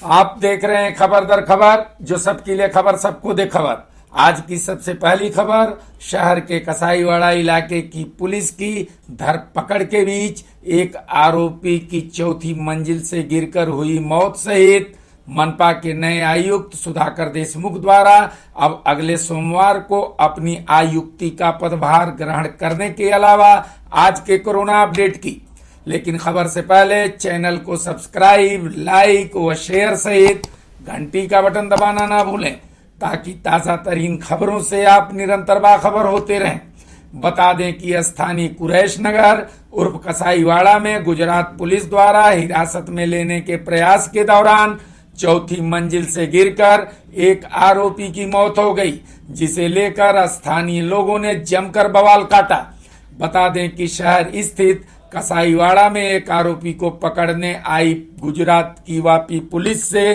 आप देख रहे हैं खबर दर खबर, जो सबके लिए खबर सबको दे खबर। आज की सबसे पहली खबर शहर के कसाईवाड़ा इलाके की पुलिस की धरपकड़ के बीच एक आरोपी की चौथी मंजिल से गिरकर हुई मौत सहित मनपा के नए आयुक्त सुधाकर देशमुख द्वारा अब अगले सोमवार को अपनी आयुक्ति का पदभार ग्रहण करने के अलावा आज के कोरोना अपडेट की। लेकिन खबर से पहले चैनल को सब्सक्राइब, लाइक व शेयर सहित घंटी का बटन दबाना ना भूलें ताकि ताजा तरीन खबरों से आप निरंतर बाखबर होते रहें। बता दें कि स्थानीय कुरैश नगर उर्फ कसाईवाड़ा में गुजरात पुलिस द्वारा हिरासत में लेने के प्रयास के दौरान चौथी मंजिल से गिरकर एक आरोपी की मौत हो गई, जिसे लेकर स्थानीय लोगों ने जमकर बवाल काटा। बता दें कि शहर स्थित कसाईवाड़ा में एक आरोपी को पकड़ने आई गुजरात की वापी पुलिस से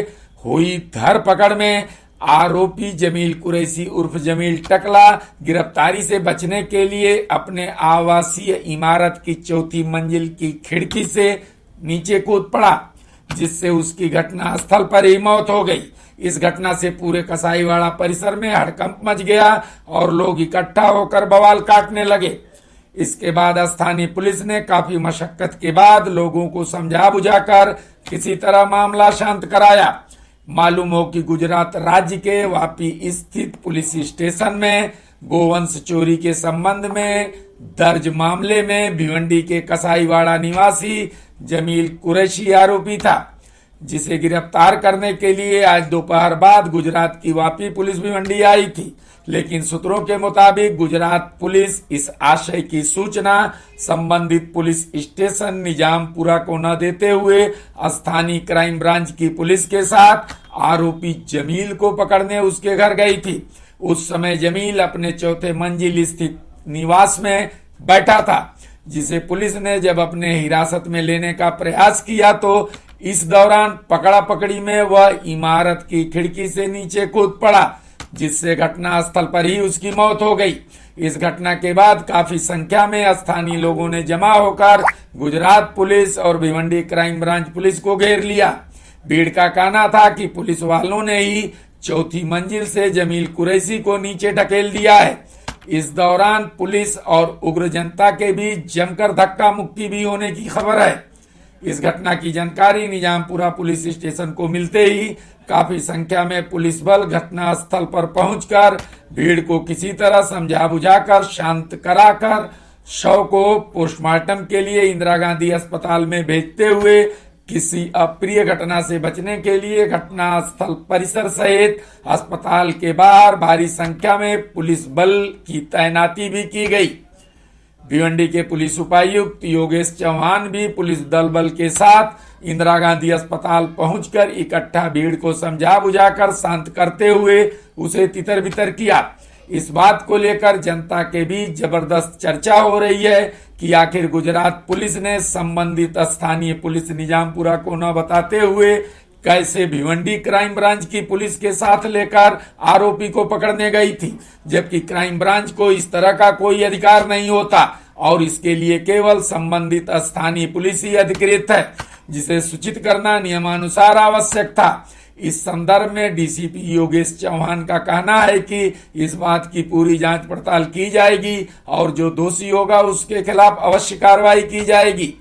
हुई धरपकड़ में आरोपी जमील कुरैशी उर्फ जमील टकला गिरफ्तारी से बचने के लिए अपने आवासीय इमारत की चौथी मंजिल की खिड़की से नीचे कूद पड़ा, जिससे उसकी घटना स्थल पर ही मौत हो गई। इस घटना से पूरे कसाईवाड़ा परिसर में हड़कंप मच गया और लोग इकट्ठा होकर बवाल काटने लगे। इसके बाद स्थानीय पुलिस ने काफी मशक्कत के बाद लोगों को समझा बुझाकर किसी तरह मामला शांत कराया। मालूम हो कि गुजरात राज्य के वापी स्थित पुलिस स्टेशन में गोवंश चोरी के संबंध में दर्ज मामले में भिवंडी के कसाईवाड़ा निवासी जमील कुरैशी आरोपी था, जिसे गिरफ्तार करने के लिए आज दोपहर बाद गुजरात की वापी पुलिस भिवंडी आई थी। लेकिन सूत्रों के मुताबिक गुजरात पुलिस इस आशय की सूचना संबंधित पुलिस स्टेशन निजामपुरा को न देते हुए स्थानीय क्राइम ब्रांच की पुलिस के साथ आरोपी जमील को पकड़ने उसके घर गई थी। उस समय जमील अपने चौथे मंजिल स्थित निवास में बैठा था, जिसे पुलिस ने जब अपने हिरासत में लेने का प्रयास किया तो इस दौरान पकड़ा पकड़ी में वह इमारत की खिड़की से नीचे कूद पड़ा, जिससे घटना स्थल पर ही उसकी मौत हो गई। इस घटना के बाद काफी संख्या में स्थानीय लोगों ने जमा होकर गुजरात पुलिस और भिवंडी क्राइम ब्रांच पुलिस को घेर लिया। भीड़ का कहना था कि पुलिस वालों ने ही चौथी मंजिल से जमील कुरैशी को नीचे ढकेल दिया है। इस दौरान पुलिस और उग्र जनता के बीच जमकर धक्का मुक्की भी होने की खबर है। इस घटना की जानकारी निजामपुरा पुलिस स्टेशन को मिलते ही काफी संख्या में पुलिस बल घटना स्थल पर पहुंचकर भीड़ को किसी तरह समझा बुझाकर शांत कराकर शव को पोस्टमार्टम के लिए इंदिरा गांधी अस्पताल में भेजते हुए किसी अप्रिय घटना से बचने के लिए घटना स्थल परिसर सहित अस्पताल के बाहर भारी संख्या में पुलिस बल की तैनाती भी की गई। भिवंडी के पुलिस उपायुक्त योगेश चौहान भी पुलिस दल बल के साथ इंदिरा गांधी अस्पताल पहुंचकर इकट्ठा भीड़ को समझा बुझाकर शांत करते हुए उसे तितर बितर किया। इस बात को लेकर जनता के बीच जबरदस्त चर्चा हो रही है कि आखिर गुजरात पुलिस ने संबंधित स्थानीय पुलिस निजामपुरा को न बताते हुए कैसे भिवंडी क्राइम ब्रांच की पुलिस के साथ लेकर आरोपी को पकड़ने गई थी, जबकि क्राइम ब्रांच को इस तरह का कोई अधिकार नहीं होता और इसके लिए केवल संबंधित स्थानीय पुलिस ही अधिकृत है, जिसे सूचित करना नियमानुसार आवश्यक था। इस संदर्भ में डीसीपी योगेश चौहान का कहना है कि इस बात की पूरी जांच पड़ताल की जाएगी और जो दोषी होगा उसके खिलाफ अवश्य कार्रवाई की जाएगी।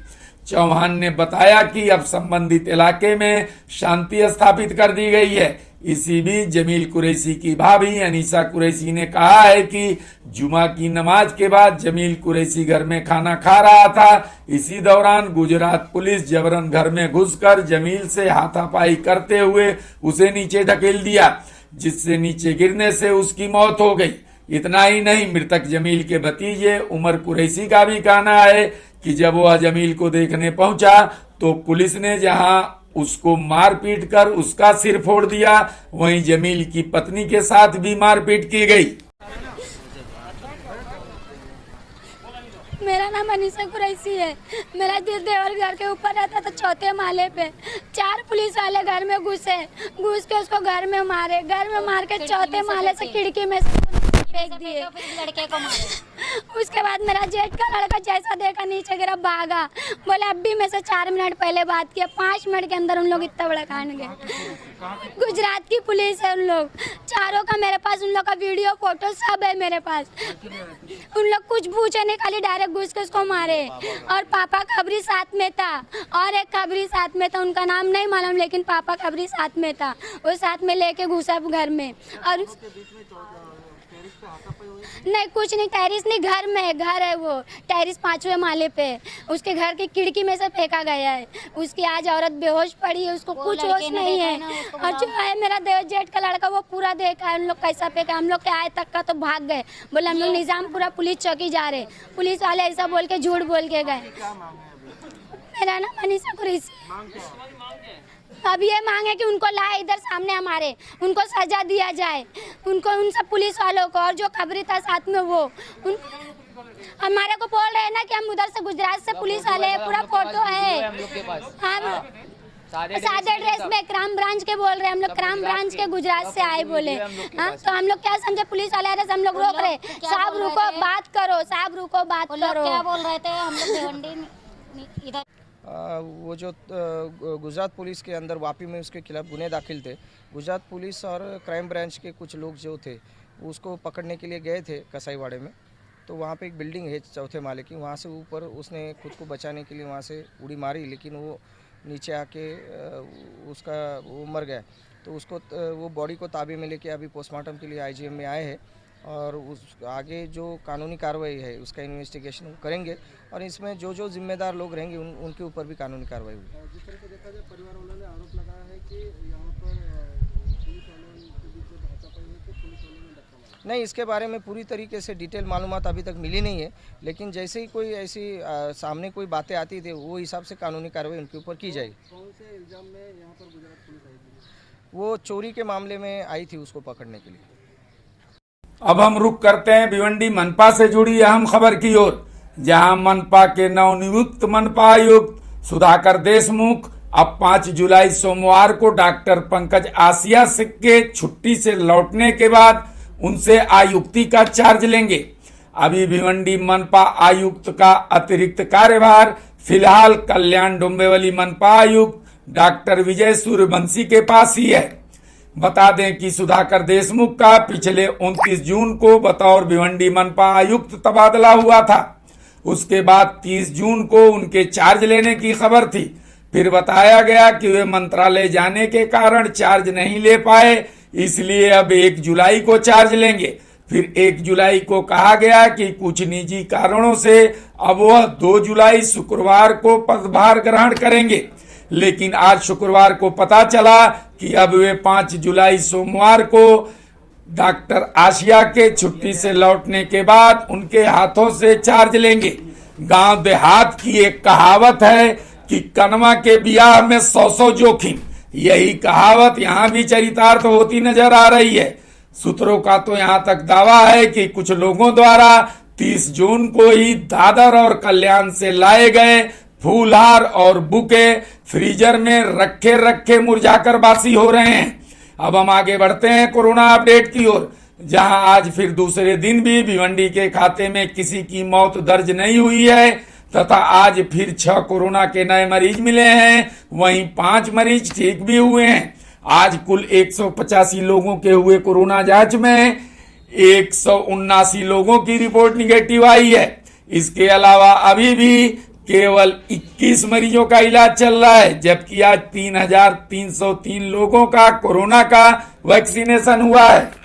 चौहान ने बताया कि अब संबंधित इलाके में शांति स्थापित कर दी गई है। इसी बीच जमील कुरैशी की भाभी अनीसा कुरैशी ने कहा है कि जुमा की नमाज के बाद जमील कुरैशी घर में खाना खा रहा था। इसी दौरान गुजरात पुलिस जबरन घर में घुसकर जमील से हाथापाई करते हुए उसे नीचे ढकेल दिया, जिससे नीचे गिरने से उसकी मौत हो गई। इतना ही नहीं, मृतक जमील के भतीजे उमर कुरैशी का भी कहना है कि जब वह जमील को देखने पहुंचा तो पुलिस ने जहां उसको मारपीट कर उसका सिर फोड़ दिया, वहीं जमील की पत्नी के साथ भी मारपीट की गई। मेरा नाम अनीसा कुरैशी है। मेरा देवर घर के ऊपर रहता था, चौथे माले पे 4 पुलिस वाले घर में घुस के उसको घर में मारे के चौथे माले से खिड़की में फेंक दिए। तो फिर लड़के को मारे। उसके बाद मेरा जेठ का लड़का जैसा देखा नीचे गिरा भागा। बोले अभी में से 4 मिनट पहले बात किया, 5 मिनट के अंदर उन लोग इतना बड़ा कांड गए। गुजरात की पुलिस है उन लोग चारों का, मेरे पास उन लोग का वीडियो फोटो सब है मेरे पास। उन लोग कुछ पूछे नहीं, खाली डायरेक्ट घुस के उसको मारे। और पापा खबरी साथ में था और एक खबरी साथ में था, उनका नाम नहीं मालूम, लेकिन पापा खबरी साथ में था। वो साथ में लेके घुसा घर में। और नहीं कुछ नहीं, टेरिस नहीं, घर में घर है वो, टेरिस 5वें माले पे, उसके घर की खिड़की में से फेंका गया है। उसकी आज औरत बेहोश पड़ी है, उसको कुछ होश नहीं है। और जो है मेरा जेठ का लड़का वो पूरा देखा है उन लोग कैसा फेंका। हम लोग के आए तक का तो भाग गए, बोले हम लोग निजामपुरा पुलिस चौकी जा रहे। पुलिस वाले ऐसा बोल के झूठ बोल के गए। मेरा नाम अनीसा कुरैशी। अब ये मांग है कि उनको लाए इधर सामने हमारे, उनको सजा दिया जाए, उनको उन सब पुलिस वालों को, और जो खबरी था साथ में वो हमारे को बोल रहे हैं ना कि हम उधर से गुजरात से पुलिस वाले हैं, पूरा फोटो है हम सादे ड्रेस में क्राइम ब्रांच के बोल रहे हैं। हम लोग क्राइम ब्रांच के गुजरात से आए बोले। हाँ तो हम लोग क्या समझे, पुलिस वाले आ रहे, हम लोग रोक रहे, साहब रुको बात करो, साहब रुको बात करो। क्या बोल रहे थे, हम लोग भिवंडी इधर वो जो गुजरात पुलिस के अंदर वापी में उसके खिलाफ गुने दाखिल थे। गुजरात पुलिस और क्राइम ब्रांच के कुछ लोग जो थे उसको पकड़ने के लिए गए थे कसाईवाड़े में। तो वहाँ पे एक बिल्डिंग है 4थे माले की, वहाँ से ऊपर उसने खुद को बचाने के लिए वहाँ से उड़ी मारी, लेकिन वो नीचे आके उसका वो मर गया। तो उसको वो बॉडी को ताबे में लेके अभी पोस्टमार्टम के लिए IGM में आए हैं और उस आगे जो कानूनी कार्रवाई है उसका इन्वेस्टिगेशन करेंगे और इसमें जो जो जिम्मेदार लोग रहेंगे उनके ऊपर भी कानूनी कार्रवाई होगी। जिस तरह से देखा जाए, परिवार वालों ने आरोप लगाया है कि यहाँ पर पुलिस वालों के बीच में हाथापाई है, कि पुलिस वालों ने धक्का मारा। नहीं, इसके बारे में पूरी तरीके से डिटेल मालूमात अभी तक मिली नहीं है, लेकिन जैसे ही कोई ऐसी सामने कोई बातें आती थी वो हिसाब से कानूनी कार्रवाई उनके ऊपर की जाएगी। कौन से इल्जाम में यहाँ पर गुजरात पुलिस आई थी? वो चोरी के मामले में आई थी उसको पकड़ने के लिए। अब हम रुख करते हैं भिवंडी मनपा से जुड़ी अहम खबर की ओर, जहां मनपा के नवनियुक्त मनपा आयुक्त सुधाकर देशमुख अब 5 जुलाई सोमवार को डॉक्टर पंकज आसिया के छुट्टी से लौटने के बाद उनसे आयुक्ति का चार्ज लेंगे। अभी भिवंडी मनपा आयुक्त का अतिरिक्त कार्यभार फिलहाल कल्याण डोंबिवली मनपा आयुक्त डॉक्टर विजय सूर्यवंशी के पास ही है। बता दें कि सुधाकर देशमुख का पिछले 29 जून को बतौर भिवंडी मनपा आयुक्त तबादला हुआ था। उसके बाद 30 जून को उनके चार्ज लेने की खबर थी। फिर बताया गया कि वे मंत्रालय जाने के कारण चार्ज नहीं ले पाए, इसलिए अब 1 जुलाई को चार्ज लेंगे। फिर 1 जुलाई को कहा गया कि कुछ निजी कारणों से अब वह 2 जुलाई शुक्रवार को पदभार ग्रहण करेंगे, लेकिन आज शुक्रवार को पता चला कि अब वे 5 जुलाई सोमवार को डॉक्टर आसिया के छुट्टी से लौटने के बाद उनके हाथों से चार्ज लेंगे। गांव देहात की एक कहावत है कि कनवा के ब्याह में 100 जोखिम, यही कहावत यहाँ भी चरितार्थ होती नजर आ रही है। सूत्रों का तो यहाँ तक दावा है कि कुछ लोगों द्वारा 30 जून को ही दादर और कल्याण से लाए गए फूलहार और बुके फ्रीजर में रखे रखे मुरझाकर बासी हो रहे हैं। अब हम आगे बढ़ते हैं कोरोना अपडेट की ओर, जहां आज फिर दूसरे दिन भी भिवंडी के खाते में किसी की मौत दर्ज नहीं हुई है तथा आज फिर 6 कोरोना के नए मरीज मिले हैं, वहीं 5 मरीज ठीक भी हुए हैं। आज कुल 185 लोगों के हुए कोरोना जांच में 179 लोगों की रिपोर्ट निगेटिव आई है। इसके अलावा अभी भी केवल 21 मरीजों का इलाज चल रहा है, जबकि आज 3,303 लोगों का कोरोना का वैक्सीनेशन हुआ है।